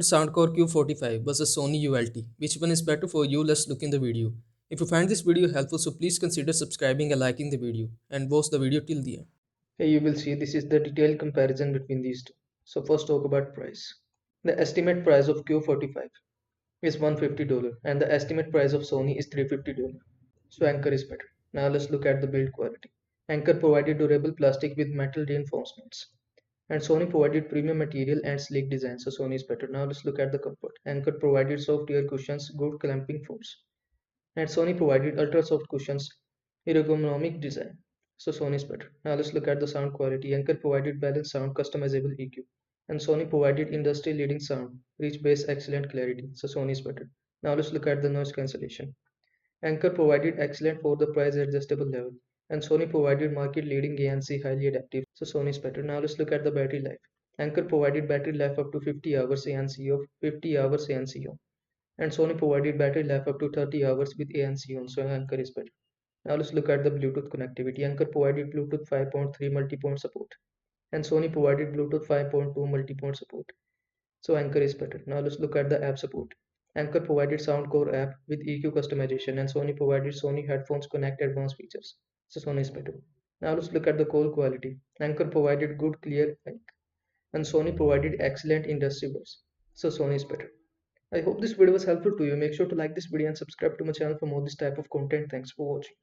Soundcore Q45 versus Sony ULT. Which one is better for you? Let's look in the video. If you find this video helpful, so please consider subscribing and liking the video and watch the video till the end. Here you will see this is the detailed comparison between these two. So first talk about price. The estimate price of Q45 is $150 and the estimate price of Sony is $350. So Anker is better. Now let's look at the build quality. Anker provided durable plastic with metal reinforcements and Sony provided premium material and sleek design, so Sony is better. Now let's look at the comfort. Anker provided soft air cushions, good clamping force, and Sony provided ultra soft cushions, ergonomic design. So Sony is better. Now let's look at the sound quality. Anker provided balanced sound, customizable EQ, and Sony provided industry leading sound, rich bass, excellent clarity. So Sony is better. Now let's look at the noise cancellation. Anker provided excellent for the price adjustable level, and Sony provided market leading ANC highly adaptive. So Sony is better. Now let's look at the battery life. Anker provided battery life up to 50 hours ANC off, 50 hours ANC on, and Sony provided battery life up to 30 hours with ANC on. So Anker is better. Now let's look at the Bluetooth connectivity. Anker provided Bluetooth 5.3 multi-point support, and Sony provided Bluetooth 5.2 multi-point support. So Anker is better. Now let's look at the app support. Anker provided Soundcore app with EQ customization, and Sony provided Sony Headphones Connect advanced features. So Sony is better. Now let's look at the call quality. Anker provided good clear mic, and Sony provided excellent industry bass. So Sony is better. I hope this video was helpful to you. Make sure to like this video and subscribe to my channel for more this type of content. Thanks for watching.